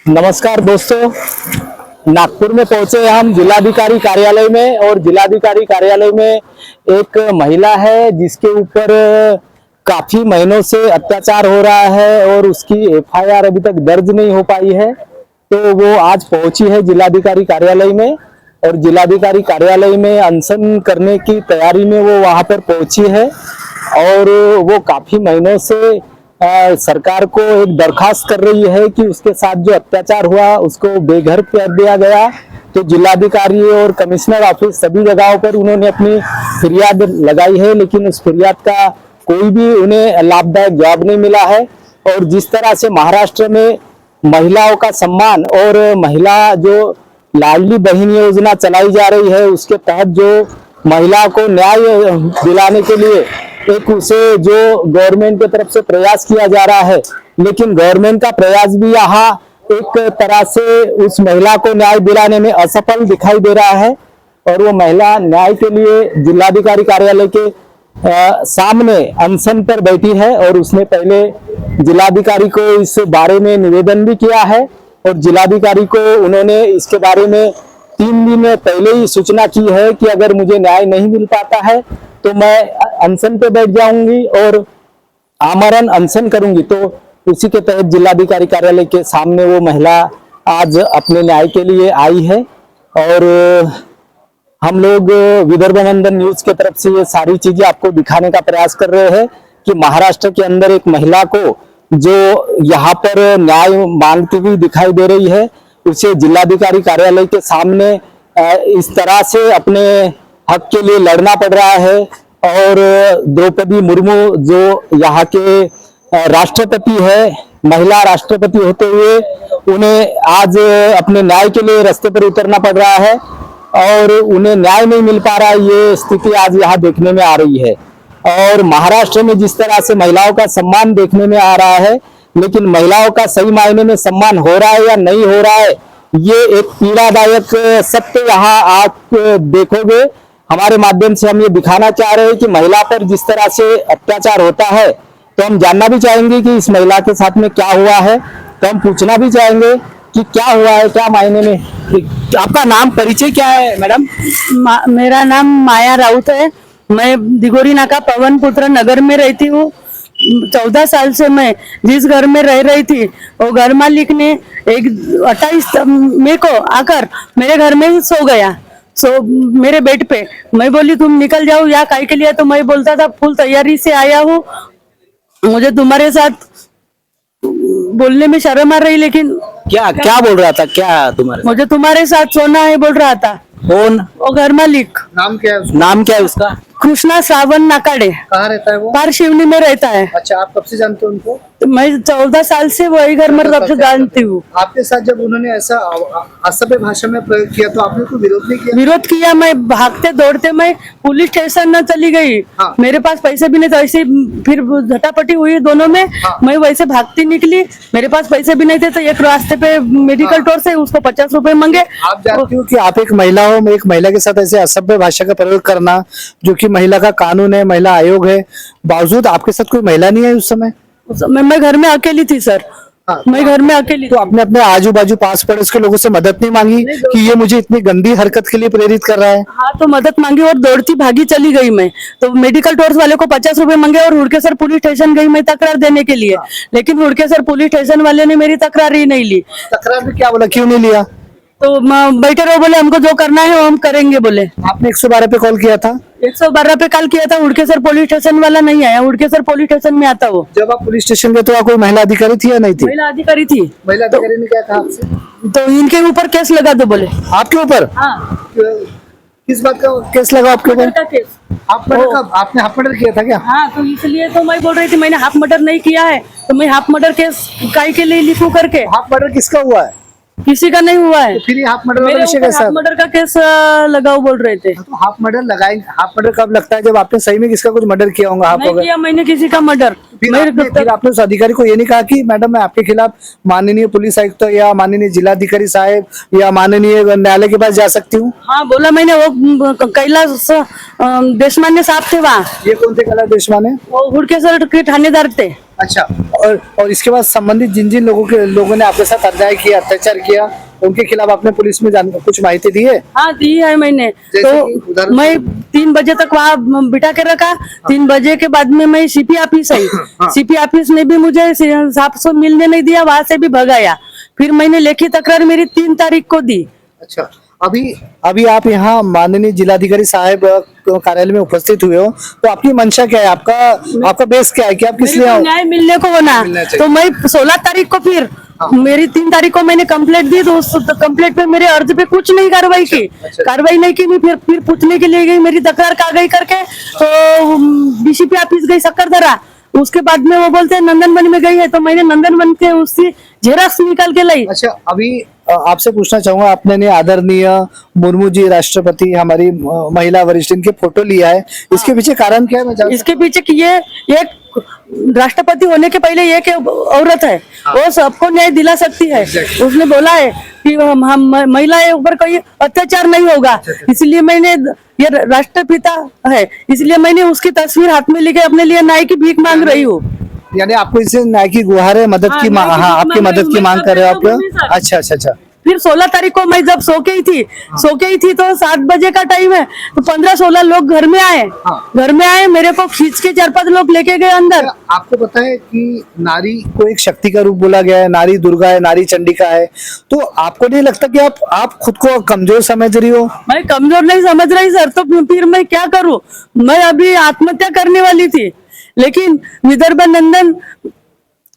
नमस्कार दोस्तों, नागपुर में पहुंचे हम जिलाधिकारी कार्यालय में। और जिलाधिकारी कार्यालय में एक महिला है जिसके ऊपर काफी महीनों से अत्याचार हो रहा है और उसकी एफआईआर अभी तक दर्ज नहीं हो पाई है। तो वो आज पहुंची है जिलाधिकारी कार्यालय में और जिलाधिकारी कार्यालय में अनशन करने की तैयारी में वो वहां पर पहुंची है। और वो काफी महीनों से सरकार को एक दरखास्त कर रही है कि उसके साथ जो अत्याचार हुआ उसको बेघर कर दिया गया। तो जिलाधिकारी और कमिश्नर ऑफिस सभी जगहों पर उन्होंने अपनी फरियाद लगाई है, लेकिन उस फरियाद का कोई भी उन्हें लाभदायक जवाब नहीं मिला है। और जिस तरह से महाराष्ट्र में महिलाओं का सम्मान और महिला जो लाडली बहन योजना चलाई जा रही है उसके तहत जो महिला को न्याय दिलाने के लिए एक उसे जो गवर्नमेंट की तरफ से प्रयास किया जा रहा है, लेकिन गवर्नमेंट का प्रयास भी यहाँ एक तरह से उस महिला को न्याय दिलाने में असफल दिखाई दे रहा है। और वो महिला न्याय के लिए जिलाधिकारी कार्यालय के सामने अनशन पर बैठी है और उसने पहले जिलाधिकारी को इस बारे में निवेदन भी किया है। और जिलाधिकारी को उन्होंने इसके बारे में 3 दिन पहले ही सूचना की है कि अगर मुझे न्याय नहीं मिल पाता है तो मैं अनशन पे बैठ जाऊंगी और आमरण अनशन करूंगी। तो उसी के तहत जिलाधिकारी कार्यालय के सामने वो महिला आज अपने न्याय के लिए आई है। और हम लोग विदर्भ नंदन न्यूज के तरफ से ये सारी चीजें आपको दिखाने का प्रयास कर रहे हैं कि महाराष्ट्र के अंदर एक महिला को जो यहाँ पर न्याय मांगती हुई दिखाई दे रही है उसे जिलाधिकारी कार्यालय के सामने इस तरह से अपने हक के लिए लड़ना पड़ रहा है। और द्रौपदी मुर्मू जो यहाँ के राष्ट्रपति है, महिला राष्ट्रपति होते हुए उन्हें आज अपने न्याय के लिए रास्ते पर उतरना पड़ रहा है और उन्हें न्याय नहीं मिल पा रहा है। ये स्थिति आज यहाँ देखने में आ रही है। और महाराष्ट्र में जिस तरह से महिलाओं का सम्मान देखने में आ रहा है, लेकिन महिलाओं का सही मायने में सम्मान हो रहा है या नहीं हो रहा है, ये एक पीड़ादायक सत्य यहाँ आप देखोगे। हमारे माध्यम से हम ये दिखाना चाह रहे हैं कि महिला पर जिस तरह से अत्याचार होता है, तो हम जानना भी चाहेंगे कि इस महिला के साथ में क्या हुआ है। तो हम पूछना भी चाहेंगे कि क्या हुआ है, क्या मायने में। आपका नाम, परिचय क्या है मैडम? मेरा नाम माया राउत है। मैं दिगोरी नाका पवन पुत्र नगर में रहती हूँ। 14 साल से मैं जिस घर में रह रही थी वो घर मालिक ने एक 28 मई को आकर मेरे घर में सो गया, मेरे बेड पे। मैं बोली तुम निकल जाओ या काहे के लिए, तो मैं बोलता था फुल तैयारी से आया हूँ, मुझे तुम्हारे साथ बोलने में शर्म आ रही, लेकिन क्या क्या बोल रहा था? क्या तुम्हारे? मुझे तुम्हारे साथ सोना है बोल रहा था। कौन? वो घर मालिक। नाम क्या है उसका? नाम क्या है उसका? कृष्णा सावन नाकाड़े। कहाँ रहता है वो? पार शिवनी में रहता है। अच्छा, आप कब से जानते हो उनको? मैं 14 साल से वही घर में तब से जानती हूँ। आपके साथ जब उन्होंने ऐसा असभ्य भाषा में प्रयोग किया तो आपने कोई विरोध नहीं किया? विरोध किया। मैं भागते दौड़ते मैं पुलिस स्टेशन न चली गई। हाँ। मेरे पास पैसे भी नहीं थे, ऐसे फिर झटापटी हुई दोनों में। हाँ। मैं वैसे भागती निकली, मेरे पास पैसे भी नहीं थे, तो एक रास्ते पे मेडिकल स्टोर से उसको 50 रुपए मांगे। आप जानती हो कि आप एक महिला हो, एक महिला के साथ ऐसे असभ्य भाषा का प्रयोग करना, जो कि महिला का कानून है, महिला आयोग है, बावजूद आपके साथ कोई महिला नहीं आई उस समय? मैं घर में अकेली थी सर। हाँ। मैं घर में अकेली। तो आपने अपने आजू बाजू पास पड़ोस के लोगों से मदद नहीं मांगी कि ये मुझे इतनी गंदी हरकत के लिए प्रेरित कर रहा है? हाँ, तो मदद मांगी और दौड़ती भागी चली गई मैं। तो मेडिकल स्टोर वाले को 50 रुपए मांगे और हुड़केसर पुलिस स्टेशन गई मैं तकरार देने के लिए। लेकिन हुड़केसर पुलिस स्टेशन वाले ने मेरी तकरार ही नहीं ली। तकरार में क्या बोला, क्यों नहीं लिया? तो बैठे रहो, बोले हमको जो करना है वो हम करेंगे बोले। आपने 112 पे कॉल किया था? 112 पे कॉल किया था, हुड़केसर पुलिस स्टेशन वाला नहीं आया। हुड़केसर पुलिस स्टेशन में आता वो। जब आप पुलिस स्टेशन गए तो वहाँ कोई महिला अधिकारी थी या नहीं थी? महिला अधिकारी थी। महिला अधिकारी ने क्या कहा आपसे? तो इनके ऊपर केस लगा दो बोले। आपके ऊपर? हाँ। किस बात का केस लगा आपके ऊपर? का केस। आपने हाफ मर्डर किया था क्या? हाँ, तो इसलिए तो मैं बोल रही थी मैंने हाफ मर्डर नहीं किया है, तो मैं हाफ मर्डर केस काहे के लिए लिखूं करके। हाफ मर्डर किसका हुआ है? किसी का नहीं हुआ है। तो फिर हाफ मर्डर मेरे ऊपर हाफ मर्डर का केस लगाओ बोल रहे थे। तो हाफ मर्डर लगाएंगे? हाफ मर्डर कब लगता है? जब आपने सही में किसका कुछ मर्डर किया होगा। नहीं किया मैंने किसी का मर्डर। फिर आपने उस अधिकारी को ये नहीं कहा कि मैडम मैं आपके खिलाफ माननीय पुलिस आयुक्त या माननीय जिलाधिकारी साहब या माननीय न्यायालय के पास जा सकती हूँ? हाँ बोला मैंने। वो कैलाश देशमान्य साहब थे वहाँ। ये कौन थे कैलाश देशमान्य? वो हुड़केसर के थानेदार थे। अच्छा, और इसके बाद संबंधित जिन जिन लोगों ने आपके साथ अन्याय किया, अत्याचार किया, उनके खिलाफ आपने पुलिस में कुछ माहिती दी है? हाँ दी है मैंने। जैसे कि तो उदाहरण- मैं 3 बजे तक वहाँ बिठा के रखा। 3 बजे के बाद में मैं सीपी ऑफिस आई। सीपी ऑफिस ने भी मुझे साहब से मिलने नहीं दिया, वहां से भी भगाया। फिर मैंने लेखी तकरार मेरी 3 तारीख को दी। अच्छा, अभी आप यहाँ माननीय जिलाधिकारी साहब कार्यालय में उपस्थित हुए हो, तो आपकी मंशा क्या है? आपका बेस क्या है कि आप किस मेरे लिए को आओ? न्याय मिलने को होना। मिलना चाहिए। तो मैं 16 तारीख को फिर मेरी 3 तारीख को मैंने कंप्लेंट दी, तो उस कंप्लेंट पे मेरे अर्ज पे कुछ नहीं कार्रवाई की। अच्छा। कार्रवाई नहीं की, मैं फिर पूछने के लिए गई, मेरी तकरार कहाँ गई करके, तो डीसीपी ऑफिस गई सक्करदरा। उसके बाद में वो बोलते हैं नंदनवन में गई है, तो मैंने नंदनवन के उसकी जेरॉक्स निकाल के लाई। अच्छा, अभी आपसे पूछना चाहूंगा, आपने आदरणीय मुर्मू जी राष्ट्रपति, हमारी महिला वरिष्ठ, इनके फोटो लिया है, इसके पीछे कारण क्या है? मैं जान इसके पीछे कि ये एक राष्ट्रपति होने के पहले एक औरत है, वो सबको न्याय दिला सकती है। Exactly. उसने बोला है कि हम महिलाएं ऊपर कोई अत्याचार नहीं होगा, इसलिए मैंने ये राष्ट्रपिता है, इसलिए मैंने उसकी तस्वीर हाथ में लेके अपने लिए न्याय की भीख मांग रही हूँ। यानी आपको इससे न्याय की गुहार है, मदद की न्याय की हाँ, भीख आपकी मांग मदद रही की हूँ। मांग कर रहे हो मैं आप? सर। अच्छा अच्छा अच्छा। फिर 16 तारीख को मैं जब सो के ही थी तो 7 बजे का टाइम है, तो 15-16 लोग घर में आए। हाँ। घर में आए, मेरे को खींच के 4-5 लोग लेके गए अंदर। आपको पता है कि नारी को एक शक्ति का रूप बोला गया है, नारी दुर्गा है, नारी चंडिका है, तो आपको नहीं लगता कि आप खुद को कमजोर समझ रही हो? मैं कमजोर नहीं समझ रही सर, तो फिर मैं क्या करूं? मैं अभी आत्महत्या करने वाली थी, लेकिन विदर्भ नंदन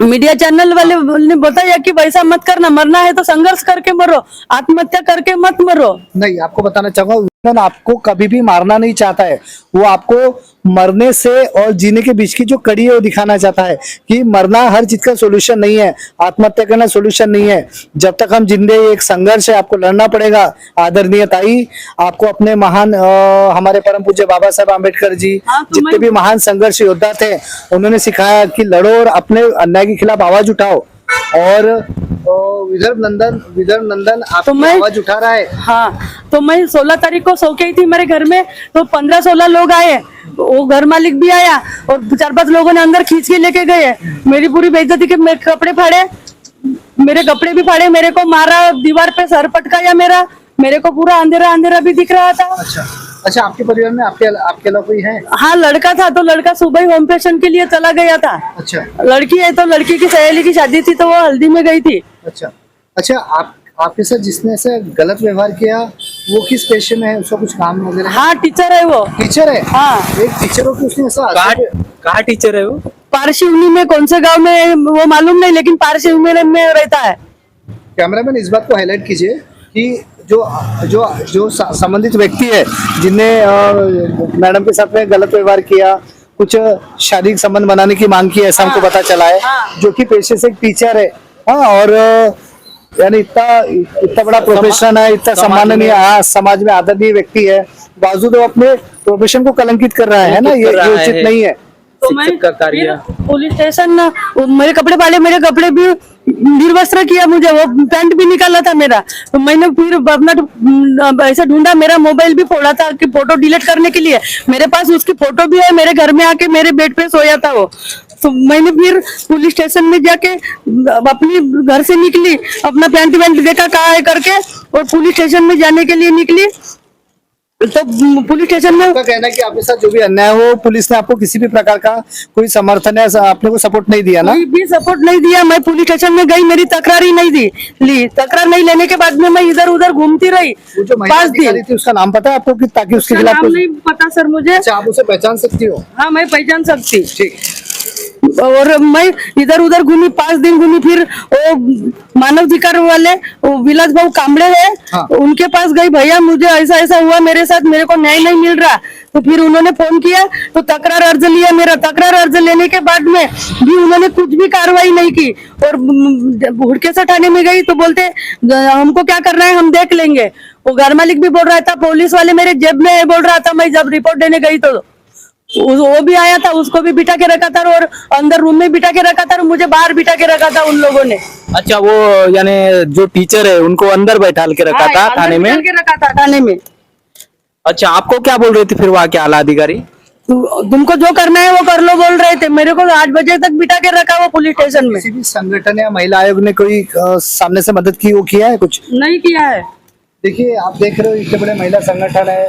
मीडिया चैनल वाले ने बताया कि वैसा मत करना, मरना है तो संघर्ष करके मरो, आत्महत्या करके मत मरो। नहीं, आपको बताना चाहूंगा, विलन आपको कभी भी मारना नहीं चाहता है, वो आपको मरने से और जीने के बीच की जो कड़ी है वो दिखाना चाहता है कि मरना हर चीज का सोल्यूशन नहीं है, आत्महत्या करना सोल्यूशन नहीं है। जब तक हम जिंदे, एक संघर्ष है, आपको लड़ना पड़ेगा। आदरणीय ताई, आपको अपने महान हमारे परम पूज्य बाबा साहब आम्बेडकर जी, हाँ, तो जितने मैं- भी महान संघर्ष योद्धा थे, उन्होंने सिखाया कि लड़ो और अपने अन्याय के खिलाफ आवाज उठाओ। और विदर्भ नंदन आपकी तो मैं- आवाज उठा रहा है। हाँ, तो मैं 16 तारीख को सो के ही थी मेरे घर में, तो 15-16 लोग आए, वो घर मालिक भी आया और 4-5 लोगों ने अंदर खींच के लेके गए। मेरी पूरी बेइज्जती के मेरे कपड़े फाड़े, मेरे कपड़े भी फाड़े, मेरे को मारा, दीवार पे सर पटकाया मेरे को पूरा अंधेरा अंधेरा भी दिख रहा था। अच्छा, आपके परिवार में आपके अलावा कोई है? हाँ, लड़का था, तो लड़का सुबह ही होम पेशेंट के लिए चला गया था। अच्छा लड़की है तो लड़की की सहेली की शादी थी, तो वो हल्दी में गई थी। अच्छा अच्छा। आपके साथ जिसने ऐसे गलत व्यवहार किया, वो किस पेशे में है? उसका कुछ काम वगैरह है? हाँ, टीचर है वो। टीचर है? हाँ। एक टीचर हो कि उसने ऐसा कहाँ टीचर है वो? पारशिवनी में, कौन से गांव में वो मालूम नहीं, लेकिन पारशिवनी में रहता है। कैमरामैन इस बात को हाईलाइट कीजिए कि जो संबंधित व्यक्ति है, जिनने मैडम के साथ में गलत व्यवहार किया, कुछ शारीरिक संबंध बनाने की मांग की, ऐसा हमको पता चला है, हाँ। जो कि पेशे से एक टीचर है। हाँ, और यानी इतना बड़ा प्रोफेशन है, इतना सम्माननीय, हाँ, समाज में आदरणीय व्यक्ति है, बावजूद वो अपने प्रोफेशन को कलंकित कर रहा है ना, ये उचित नहीं है। तो मैं शिक्षक का कार्य। फिर पुलिस स्टेशन मेरे कपड़े वाले, मेरे कपड़े भी निर्वस्त्र किया मुझे, वो पैंट भी निकाला था मेरा। तो मैंने फिर अपना ऐसा ढूंढा, मेरा मोबाइल भी फोड़ा था कि फोटो डिलीट करने के लिए, मेरे पास उसकी फोटो भी है, मेरे घर में आके मेरे बेड पे सोया था वो। तो मैंने फिर पुलिस स्टेशन में जाके अपनी घर से निकली, अपना पैंट वैंट देखा कहाँ है करके, और पुलिस स्टेशन में जाने के लिए निकली। तो पुलिस स्टेशन में आपका कहना है कि आपके साथ जो भी अन्याय हो, पुलिस ने आपको किसी भी प्रकार का कोई समर्थन या आपने को सपोर्ट नहीं दिया ना? कोई भी सपोर्ट नहीं दिया। मैं पुलिस स्टेशन में गई, मेरी तकरार ही नहीं ली। तकरार नहीं लेने के बाद में मैं इधर उधर घूमती रही वो जो महिला 5 दिन। अधिकारी थी, उसका नाम पता है आपको कि ताकि उसके उसका खिलाफ नाम कुछ- नहीं पता सर मुझे। अच्छा, आप उसे पहचान सकती हो? हाँ, मैं पहचान सकती। ठीक। और मैं इधर उधर घूमी, 5 दिन घूमी। फिर वो मानवाधिकार वाले वो विलास भाऊ कांबड़े है, हाँ। उनके पास गई, भैया मुझे ऐसा ऐसा हुआ मेरे साथ, मेरे को न्याय नहीं मिल रहा। तो फिर उन्होंने फोन किया, तो तकरार अर्ज लिया मेरा। तकरार अर्ज लेने के बाद में भी उन्होंने कुछ भी कार्रवाई नहीं की। और हुड़केसा थाने में गई तो बोलते हमको क्या करना है, हम देख लेंगे। वो घर मालिक भी बोल रहा था, पुलिस वाले मेरे जेब में है बोल रहा था। मैं जब रिपोर्ट देने गई तो वो भी आया था, उसको भी बिठा के रखा था, और अंदर रूम में बिठा के रखा था, और मुझे बाहर बिठा के रखा था उन लोगों ने। अच्छा, वो यानी जो टीचर है उनको अंदर बैठाल के रखा था हाँ, थाने अंदर में? बिठा के रखा था थाने में। अच्छा, आपको क्या बोल रही थी फिर वहाँ के आला अधिकारी? तुमको जो करना है वो कर लो बोल रहे थे। मेरे को 8 बजे तक बिठा के रखा वो पुलिस स्टेशन में। किसी भी संगठन या महिला आयोग ने कोई सामने से मदद की, वो किया है कुछ? नहीं किया है। देखिए, आप देख रहे हो इतने बड़े महिला संगठन है,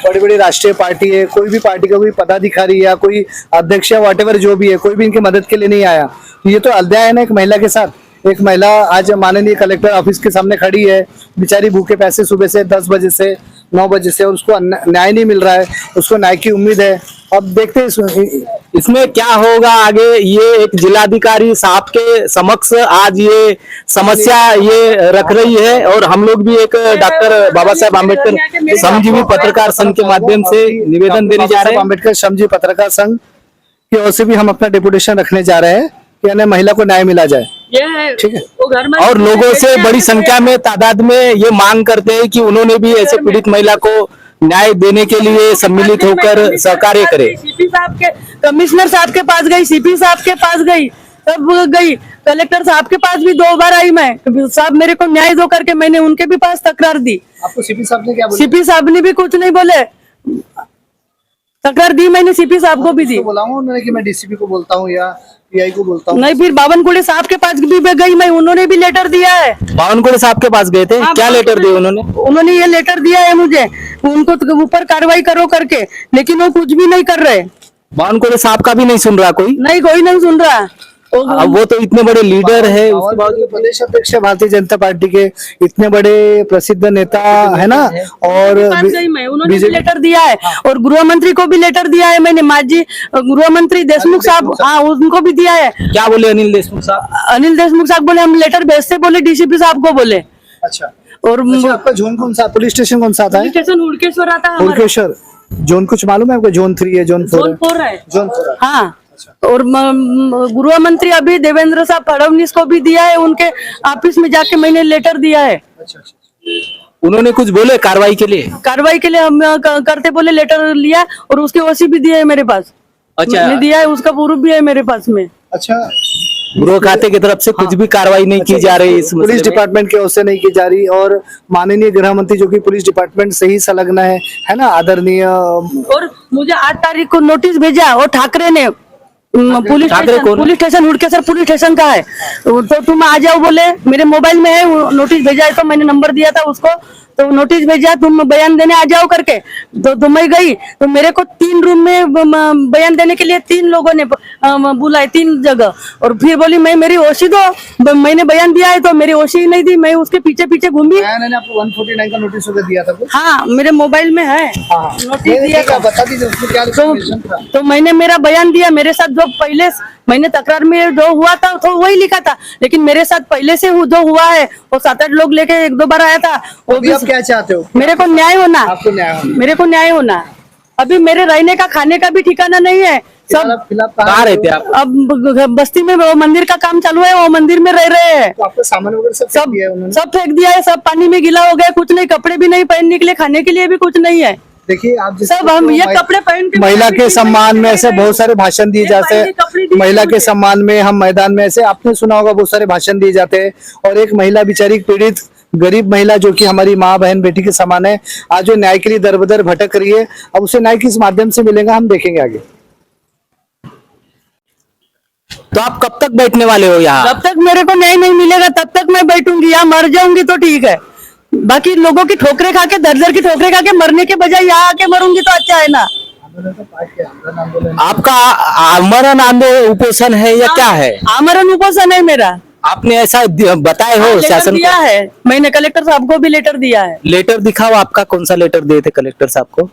बड़ी बड़ी राष्ट्रीय पार्टी है, कोई भी पार्टी का कोई पदाधिकारी या कोई अध्यक्ष या व्हाटएवर जो भी है, कोई भी इनकी मदद के लिए नहीं आया। ये तो अन्याय है ना एक महिला के साथ। एक महिला आज माननीय कलेक्टर ऑफिस के सामने खड़ी है, बेचारी भूखे प्यासे सुबह से 10 बजे से 9 बजे से, और उसको न्याय नहीं मिल रहा है, उसको न्याय की उम्मीद है। अब देखते हैं इसमें क्या होगा आगे। ये एक जिलाधिकारी साहब के समक्ष आज ये समस्या ये रख रही है, और हम लोग भी एक डॉक्टर बाबा साहेब आम्बेडकर श्रमजीवी पत्रकार संघ के माध्यम से निवेदन देने जा रहे हैं। आम्बेडकर श्रमजीवी पत्रकार संघ की ओर से भी हम अपना डेपुटेशन रखने जा रहे हैं कि यानी महिला को न्याय मिला जाए। ये है ठीक है। वो घर में और लोगों से बड़ी संख्या में तादाद में ये मांग करते हैं कि उन्होंने भी ऐसे पीड़ित महिला को न्याय देने के लिए सम्मिलित होकर सहकार्य करे। सीपी साहब के, कमिश्नर साहब के पास गई, सीपी साहब के पास गई, तब गई कलेक्टर साहब के पास भी 2 बार आई मैं। साहब मेरे को न्याय दो करके मैंने उनके भी पास तकरार दी। आपको सीपी साहब ने क्या बोला? सीपी साहब ने भी कुछ नहीं बोले, तकरार दी मैंने सीपी साहब को भी दी। तो बोला हूं उन्होंने कि मैं डीसीपी को बोलता हूँ या पीआई को बोलता हूँ। नहीं, फिर बावनकुड़े साहब के पास भी गई मैं, उन्होंने भी लेटर दिया है। बावनकुड़े साहब के पास गए थे, क्या लेटर दिए उन्होंने? उन्होंने ये लेटर दिया है मुझे, उनको तो ऊपर कार्रवाई करो करके, लेकिन वो कुछ भी नहीं कर रहे। बावनकुड़े साहब का भी नहीं सुन रहा कोई? नहीं, कोई नहीं सुन रहा। अब वो तो इतने बड़े लीडर है, उसके बाद बावनकुड़े प्रदेश अध्यक्ष है भारतीय जनता पार्टी के, इतने बड़े प्रसिद्ध नेता है ना। और पास गई मैं, उन्होंने भी लेटर दिया है, और गृह मंत्री को भी लेटर दिया है मैंने, माजी गृह मंत्री देशमुख साहब, हाँ उनको भी दिया है। क्या बोले अनिल देशमुख साहब? अनिल देशमुख साहब बोले हम लेटर भेजते, बोले डीसीपी साहब को बोले। अच्छा, और आपका जोन कौन सा, पुलिस स्टेशन कौन सा आता है? पुलिस स्टेशन हुड़केश्वर आता है हमारा। हुड़केश्वर जोन कुछ मालूम है आपको? जोन 3 है, जोन 4 है? जोन 4 है। जोन 4 है। हाँ, और गृह मंत्री अभी देवेंद्र साहब फडणवीस को भी दिया है, उनके ऑफिस में जाके मैंने लेटर दिया है। अच्छा अच्छा। उन्होंने कुछ बोले कार्रवाई के लिए? कार्रवाई के लिए हम करते बोले, लेटर लिया और उसके ओसी भी दिया है मेरे पास। अच्छा, मैंने दिया है, उसका प्रूफ भी है मेरे पास में। अच्छा, गृह खाते की तरफ से कुछ भी कार्रवाई नहीं की जा रही इस पुलिस मसले में? डिपार्टमेंट की ओर से नहीं की जा रही, और माननीय गृह मंत्री जो कि पुलिस डिपार्टमेंट से ही संलग्न है ना, आदरणीय। और मुझे 8 तारीख को नोटिस भेजा और ठाकरे ने, पुलिस ठाकरे कौन? पुलिस स्टेशन हुड़केसर पुलिस स्टेशन का है, तो तुम आ जाओ बोले। मेरे मोबाइल में है वो नोटिस भेजा है, तो मैंने नंबर दिया था उसको, तो नोटिस भेजा तुम बयान देने आ जाओ करके। तो मैं गई, तो मेरे को 3 रूम में बयान देने के लिए 3 लोगों ने बुलाए, 3 जगह। और फिर बोली मैं मेरी ओसी दो, मैंने बयान दिया है तो मेरी ओसी ही नहीं दी, मैं उसके पीछे पीछे घूमी। मैंने आपको 149 का नोटिस वगैरह दिया था कुछ? हाँ, मेरे मोबाइल में है नोटिस दिया था। बता दीजिए उसमें क्या लिखा था? तो मैंने मेरा बयान दिया, मेरे साथ जो पहले मैंने तकरार में जो हुआ था तो वही लिखा था, लेकिन मेरे साथ पहले से जो हुआ है वो 7-8 लोग लेके 1-2 बार आया था। वो भी आप क्या चाहते हो? मेरे को न्याय होना, आपको न्याय होना? मेरे को न्याय होना। अभी मेरे रहने का खाने का भी ठिकाना नहीं है। सब कहाँ रहते आप? अब बस्ती में वो मंदिर का काम चालू है, वो मंदिर में रह रहे हैं। तो आपका सामान वगैरह सब फेंक दिया है उन्होंने? सब फेंक दिया है, सब पानी में गीला हो गया, कुछ नहीं, कपड़े भी नहीं पहनने के लिए, खाने के लिए भी कुछ नहीं है। देखिए, आप सब हम ये कपड़े पहन के महिला के सम्मान में ऐसे बहुत सारे भाषण दिए जाते हैं। महिला के सम्मान में हम मैदान में ऐसे, आपने सुना होगा, बहुत सारे भाषण दिए जाते हैं। और एक महिला बेचारी पीड़ित गरीब महिला जो कि हमारी माँ बहन बेटी के समान है, आज वो न्याय के लिए दर बदर भटक रही है। अब उसे न्याय किस माध्यम से मिलेगा, हम देखेंगे आगे। तो आप कब तक बैठने वाले हो यहाँ? जब तक मेरे को न्याय नहीं मिलेगा तब तक मैं बैठूंगी, या मर जाऊंगी तो ठीक है। बाकी लोगों की ठोकरे खा के, दर की ठोकरे खा के मरने के बजाय यहाँ आके मरूंगी तो अच्छा है ना। आपका आमरण आंदोलन उपोषण है या क्या है? आमरण उपोषण है मेरा। आपने ऐसा बताए हो लेटर शासन दिया को? है मैंने, कलेक्टर साहब को भी लेटर दिया है। लेटर दिखाओ, आपका कौन सा लेटर दिए थे कलेक्टर साहब को?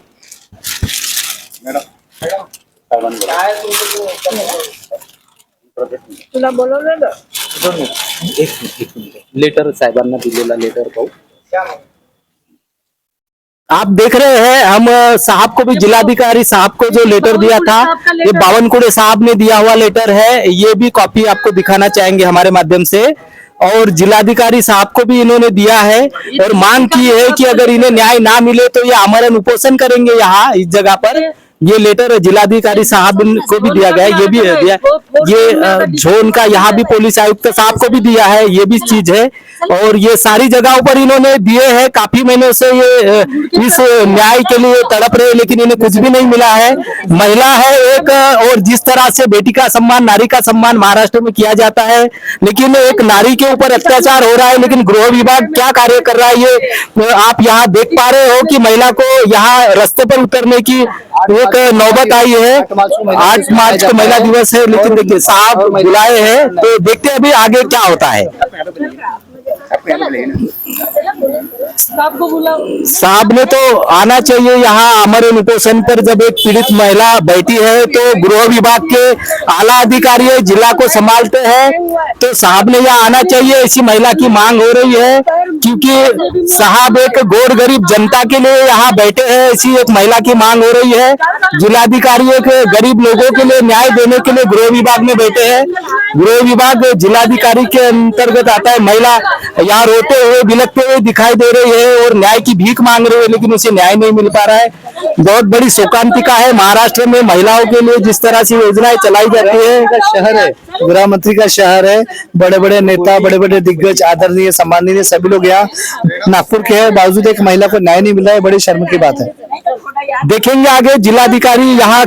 तुला बोलवलेलं एक मिनिट, लेटर साहेबांना दिलेला लेटर पाहू। आप देख रहे हैं, हम साहब को भी, जिलाधिकारी साहब को जो लेटर दिया था, ये बावनकुड़े साहब ने दिया हुआ लेटर है। ये भी कॉपी आपको दिखाना चाहेंगे हमारे माध्यम से। और जिलाधिकारी साहब को भी इन्होंने दिया है और मांग की है कि अगर इन्हें न्याय ना मिले तो ये आमरण उपोषण करेंगे यहाँ इस जगह पर। ये लेटर जिलाधिकारी साहब को भी दिया गया है, ये भी दिया, ये जोन का यहाँ भी पुलिस आयुक्त साहब को भी दिया है, ये भी चीज है। और ये सारी जगहों पर इन्होंने दिए हैं, काफी महीनों से ये इस न्याय के लिए तड़प रहे, लेकिन इन्हें कुछ भी नहीं मिला है। महिला है एक, और जिस तरह से बेटी का सम्मान, नारी का सम्मान महाराष्ट्र में किया जाता है, लेकिन एक नारी के ऊपर अत्याचार हो रहा है, लेकिन गृह विभाग क्या कार्य कर रहा है ये आप यहाँ देख पा रहे हो कि महिला को यहाँ रास्ते पर उतरने की एक नौबत आई है। 8 मार्च को महिला दिवस है, लेकिन देखिए साहब बुलाए हैं, तो देखते हैं अभी आगे क्या होता है। साहब ने तो आना चाहिए यहाँ आमरण उपोषण पर। जब एक पीड़ित महिला बैठी है तो गृह विभाग के आला अधिकारी जिला को संभालते हैं, तो साहब ने यहाँ आना चाहिए, ऐसी महिला की मांग हो रही है। क्योंकि साहब एक गोर गरीब जनता के लिए यहाँ बैठे हैं, ऐसी एक महिला की मांग हो रही है। जिलाधिकारी एक गरीब लोगों के लिए न्याय देने के लिए गृह विभाग में बैठे हैं। गृह विभाग जिलाधिकारी के अंतर्गत आता है। महिला यहाँ रोते हुए बिलखते हुए दिखाई दे रही है और न्याय की भीख मांग रही है, लेकिन उसे न्याय नहीं मिल पा रहा है। बहुत बड़ी शोकांतिका है महाराष्ट्र में महिलाओं के लिए जिस तरह से योजनाएं चलाई जाती है। शहर है, गृह मंत्री का शहर है, बड़े बड़े नेता, बड़े बड़े दिग्गज, आदरणीय सम्माननीय सभी लोग यहाँ नागपुर के हैं, बावजूद एक महिला को न्याय नहीं मिल रहा है, बड़ी शर्म की बात है। देखेंगे आगे जिलाधिकारी यहाँ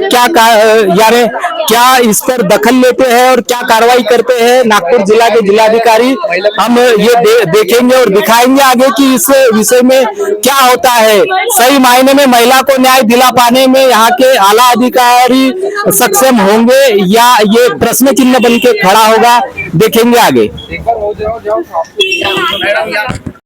यानी क्या इस पर दखल लेते हैं और क्या कार्रवाई करते हैं नागपुर जिला के जिलाधिकारी। हम ये देखेंगे और दिखाएंगे आगे कि इस विषय में क्या होता है। सही मायने में महिला को न्याय दिला पाने में यहाँ के आला अधिकारी सक्षम होंगे या ये प्रश्न चिन्ह बन के खड़ा होगा, देखेंगे आगे।